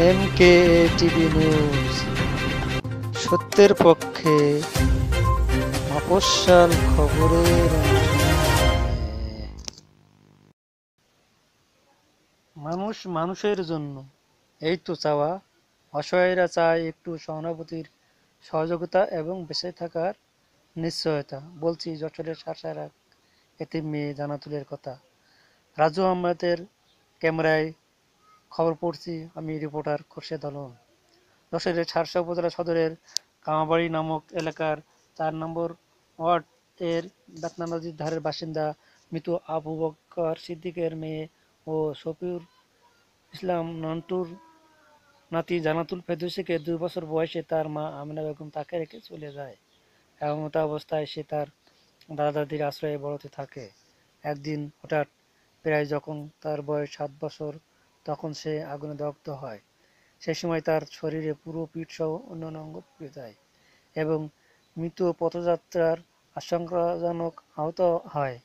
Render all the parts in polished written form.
এমকে TV news, সত্যের পক্ষে, মফস্বল খবরের অন্বেষণে। মানুষ মানুষের জন্য, এই তো চাওয়া। অসহায়রা চায় একটু সহানুভূতির, সহযোগিতা এবং বেঁচে থাকার নিশ্চয়তা। বলছি যশোরের শাসার এক এতিম মেয়ে জান্নাতুলের কথা। রাজু আহমেদের ক্যামেরায় খবর পড়ছি আমি, রিপোর্টার খোরশেদ আলম। যশোরের শার্শা উপজেলা সদরের কামাবাড়ি নামক এলাকার ৪ নম্বর ওয়ার্ড এর বেতনা নদীর ধারের বাসিন্দা মৃত আবু বকর সিদ্দিকের মেয়ে ও শফিউল ইসলাম নন্টুর নাতি জান্নাতুল ফেরদৌসীকে ২ বছর বয়সে তার মা আমিনা বেগম তাকে রেখে চলে যায়। এমত অবস্থায় সে তার দাদা দাদির আশ্রয়ে বড় হতে থাকে। একদিন হঠাৎ, প্রায় যখন তার বয়স ৭ বছর, তখন সে আগুনে দগ্ধ হয়। সে সময় তার শরীরে পুরো পিঠ সহ অন্যান্য অঙ্গ পুড়ে যায় এবং মৃত পথযাত্রার আশঙ্কাজনক আহত হয়।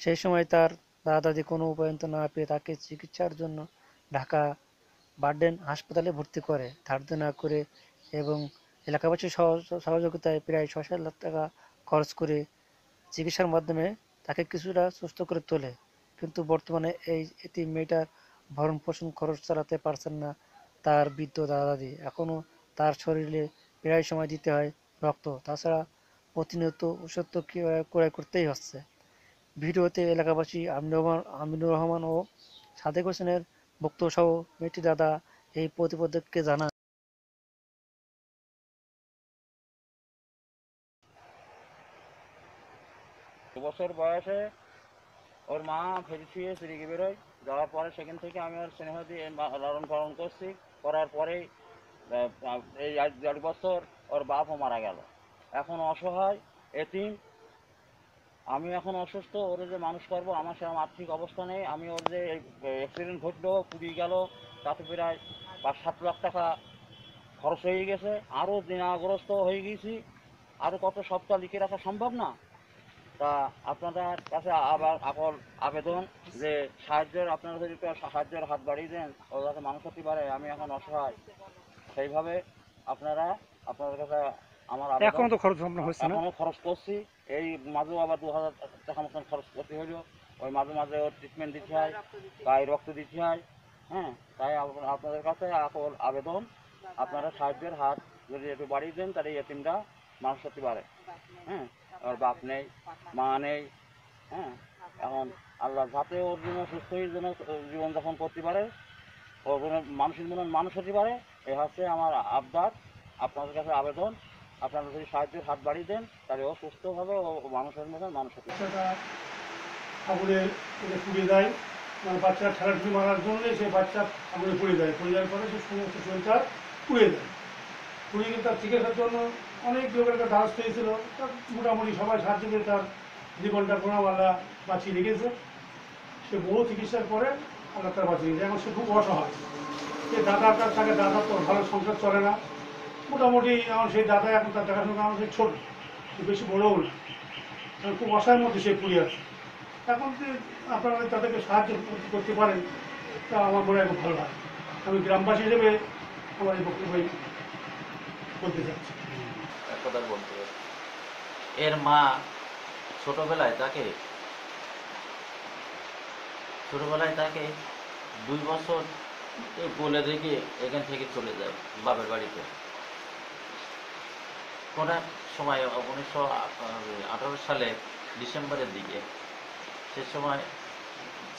সেই সময় তার দাদা দাদি কোনো উপায়ন্ত না পেয়ে তাকে চিকিৎসার জন্য ঢাকা বারডেম হাসপাতালে ভর্তি করে। ধার দেনা করে এবং এলাকাবাসীর সহযোগিতায় প্রায় ৬-৭ লাখ টাকা খরচ করে চিকিৎসার মাধ্যমে তাকে কিছুটা সুস্থ করে তোলে। কিন্তু বর্তমানে এই এতিম মেয়েটার ভরণ পোষণ খরচ চালাতে পারছেন না তার বৃদ্ধ দাদা দাদি। এখনও তার শরীরে প্রায় সময় দিতে হয় রক্ত, তাছাড়া প্রতিনিয়ত ওষুধ তো ক্রয় করতেই হচ্ছে। ভিডিওতে এলাকাবাসী আমিনুর রহমান ও সাদেক হোসেনের বক্তব্য সহ মেয়েটির দাদা এই প্রতিবেদককে জানান। বছর বয়সে ওর মা ফিরে ফিরিয়ে বেরোয়। যাওয়ার পরে সেখান থেকে আমি ওর স্নেহ দিয়ে লালন পালন করছি। করার পরেই এই ১.৫ বছর ওর বাপও মারা গেল। এখন অসহায়, এতিম। আমি এখন অসুস্থ, ওর যে মানুষ করবো আমার সেরকম আর্থিক অবস্থা নেই। আমি ওর যে অ্যাক্সিডেন্ট ঘটলো, পুড়িয়ে গেল, তাতে প্রায় ৫-৭ লাখ টাকা খরচ হয়ে গেছে। আরও দিনাগ্রস্ত হয়ে গেছি। আরও কত সপ্তাহ লিখে রাখা সম্ভব না। তা আপনাদের কাছে আবার আবেদন যে আপনারা যদি একটু সাহায্যের হাত বাড়িয়ে দেন, ও যাতে মানুষ হতে পারে। আমি এখন অসহায়, সেইভাবে আপনাদের কাছে আমার আবেদন। এখনও খরচ করছি, এই মাঝেও আবার ২,০০০ টাকা মতন খরচ করতে হইল। ওই মাঝে মাঝে ওর ট্রিটমেন্ট দিতে হয়, গায়ে রক্ত দিতে হয়। হ্যাঁ, তাই আপনাদের কাছে আবেদন, আপনারা সাহায্যের হাত যদি একটু বাড়িয়ে দেন, তাহলে এতিমটা মানুষ হতে পারে। হ্যাঁ, ওর বাপ নেই, মা নেই। হ্যাঁ, এখন আল্লাহ যাতে ওর জন্য সুস্থ হয়ে যেন জীবনযাপন করতে পারে, ওর জন্য মানুষের মনে মানুষ হতে পারে, এ হচ্ছে আমার আবদার। আপনাদের কাছে আবেদন, আপনারা যদি সাহায্যের হাত বাড়িয়ে দেন, তাহলে ও সুস্থভাবে ও মানুষের মতন মানুষ হতে পারে। আগুনে পুড়ে যায়, মানে বাচ্চারা ঠেলাঠুলি মারার জন্য সেই বাচ্চা আগুনে পুড়ে যায়। পুড়ে যাওয়ার পরে সে সমস্ত শরীরটা পুড়ে যায়। পুড়ে গিয়ে তার চিকিৎসার জন্য অনেক লোকের কাছে দ্বারস্থ হয়েছিল। তার মোটামুটি সবাই সাহায্য করে তার জীবনটা আল্লাহ বাঁচিয়ে রেখেছে। সে বহু চিকিৎসার পরে আল্লাহ তার বাঁচিয়ে রেখেছে। এখন সে খুব অসহায়। সে দাদার কাছ থেকে, দাদার তো ভালো সংসার চলে না। মোটামুটি এখন সেই দাদা এখন তার দেখাশোনা আমার সেই ছোট, বেশি বড়ও না, খুব অসহায়ের মধ্যে সে পুড়ে আছে। এখন যে আপনারা তাদেরকে সাহায্য করতে পারেন, তা আমার মনে হয় খুব ভালো লাগে। আমি গ্রামবাসী হিসেবে আমার এই বক্তব্য বলতে চাচ্ছি। এর মা ছোটবেলায় তাকে ২ বছর কোলে রেখে এখান থেকে চলে যায় বাপের বাড়িতে। কোনো এক সময় ১৯১৮ সালে ডিসেম্বরের দিকে, সে সময়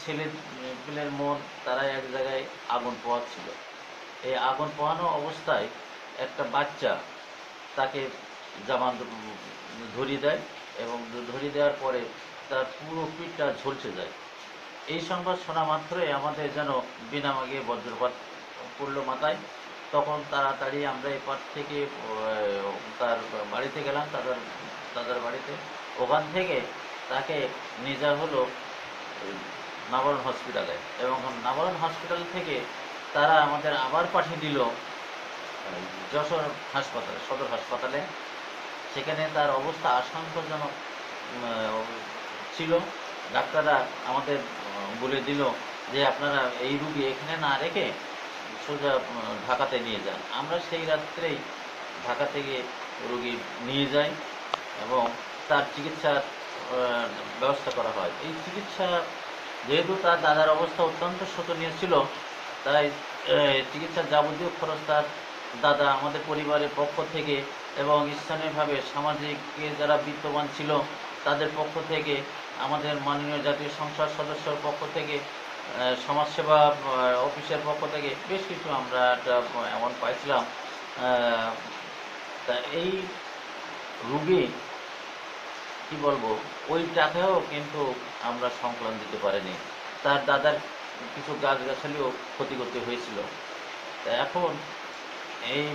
ছেলেপিলের মন তারা এক জায়গায় আগুন পোহাচ্ছিল। এই আগুন পোহানো অবস্থায় একটা বাচ্চা তাকে জামা ধরিয়ে দেয় এবং ধরিয়ে দেওয়ার পরে তার পুরো পিঠটা ঝলসে যায়। এই সংবাদ শোনা মাত্রই আমাদের যেন বিনামাগে বজ্রপাত পড়লো মাথায়। তখন তাড়াতাড়ি আমরা এপার থেকে তার বাড়িতে গেলাম, তাদের বাড়িতে। ওখান থেকে তাকে নিয়ে যাওয়া হলো নবরণ হসপিটালে, এবং নবরণ হসপিটাল থেকে তারা আমাদের আবার পাঠিয়ে দিল যশোর হাসপাতালে, সদর হাসপাতালে। সেখানে তার অবস্থা আশঙ্কাজনক ছিল। ডাক্তাররা আমাদের বলে দিল যে আপনারা এই রুগী এখানে না রেখে সোজা ঢাকাতে নিয়ে যান। আমরা সেই রাত্রেই ঢাকা থেকে রোগী নিয়ে যাই এবং তার চিকিৎসার ব্যবস্থা করা হয়। এই চিকিৎসা যেহেতু তার দাদার অবস্থা অত্যন্ত শোচনীয় ছিল, তাই চিকিৎসার যাবতীয় খরচ তার দাদা আমাদের পরিবারের পক্ষ থেকে এবং স্থানীয়ভাবে সামাজিক যারা বিত্তবান ছিল তাদের পক্ষ থেকে, আমাদের মাননীয় জাতীয় সংসদ সদস্যর পক্ষ থেকে, সমাজসেবা অফিসের পক্ষ থেকে বেশ কিছু আমরা একটা অ্যামাউন্ট পাইছিলাম। তা এই রুগী কি বলবো, ওই টাকাও কিন্তু আমরা সংকলন দিতে পারিনি। তার দাদার কিছু গাছগাছালিও ক্ষতি হয়েছিল। তা এখন এই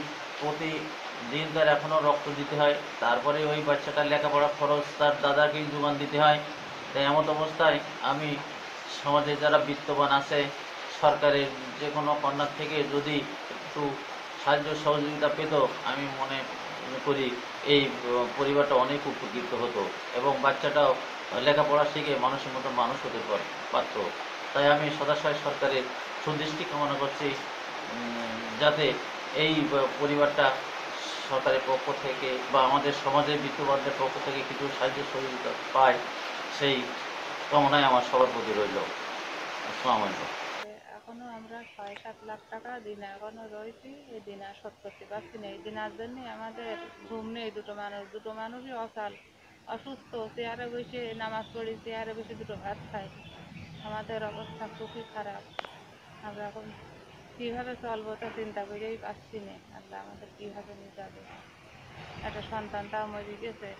প্রতিদিন তার এখনও রক্ত দিতে হয়, তারপরে ওই বাচ্চাটার লেখাপড়া খরচ তার দাদাকেই যোগান দিতে হয়। তাই এমত অবস্থায় আমি সমাজে যারা বিত্তবান আছে, সরকারের যে কোনো কর্নার থেকে যদি একটু সাহায্য সহযোগিতা পেত, আমি মনে করি এই পরিবারটা অনেক উপকৃত হতো এবং বাচ্চাটাও লেখাপড়া শিখে মানুষের মতো মানুষ হতে পারত। তাই আমি সদাশয় সরকারের সুদৃষ্টি কামনা করছি, যাতে এই পরিবারটা সরকারের পক্ষ থেকে বা আমাদের সমাজের বিত্তবানদের পক্ষ থেকে কিছু সাহায্য সহযোগিতা পায়, সেই কামনায় আমার সবার প্রতি রইল। আসসালামু আলাইকুম। এখনো আমরা ৬-৭ লাখ টাকা দিনে এখনো রয়েছি। এই দিন আর শোধ করতে পারছি না। এই দিনার জন্য আমাদের ঘুম নেই। দুটো মানুষই অসুস্থ। চেয়ারে বসে নামাজ পড়ি, চেয়ারে বসে দুটো ভাত খাই। আমাদের অবস্থা খুবই খারাপ। আমরা এখন কীভাবে চলবো তা চিন্তা করেই পাচ্ছি না। আল্লাহ আমাদের কীভাবে নিয়ে যাবে। একটা সন্তানটাও মরে গেছে।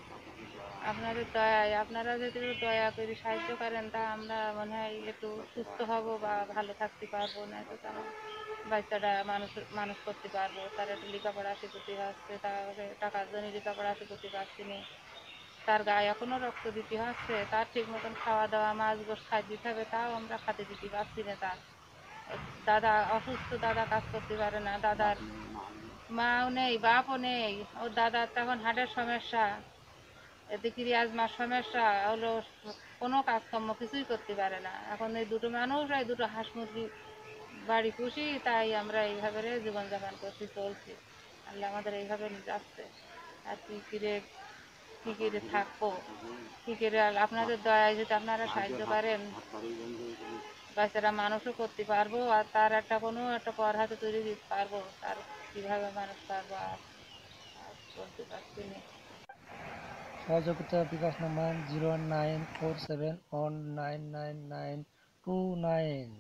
আপনাদের দয়ায়, আপনারা যদি একটু দয়া করে সাহায্য করেন, তা আমরা মনে হয় একটু সুস্থ হব বা ভালো থাকতে পারবো। না তো তার বাচ্চাটা মানুষ করতে পারবো। তার একটু লেখাপড়া শিখতে হচ্ছে, তার টাকার জন্য লেখাপড়া শিখতে পারছি না। তার গায়ে এখনও রক্ত দিতে হচ্ছে। তার ঠিক মতন খাওয়া দাওয়া মাছ গোস খাই দিতে হবে, তাও আমরা খেতে দিতে পারছি না। তার দাদা অসুস্থ, দাদা কাজ করতে পারে না, দাদার মাও নেই, বাপও নেই। ওর দাদার তখন হার্টের সমস্যা, এদিকে রিয়াজমার সমস্যা হলো, কোনো কাজকর্ম কিছুই করতে পারে না। এখন এই দুটো মানুষ, এই দুটো হাঁস মুরগি বাড়ি পুষি, তাই আমরা এইভাবে জীবনযাপন করছি, চলছি। আল্লাহ আমাদের এইভাবে যাচ্ছে। আর কী করে থাকবো, কী করে আপনাদের দয়ায় যদি আপনারা সাহায্য করেন, বাচ্চারা মানুষও করতে পারবো আর তার কোনো একটা পর হাতে তৈরি দিতে পারবো। তার কীভাবে মানুষ পারবো আর বলতে পারছি না। সহযোগিতা বিকাশ নাম্বার 09471999929।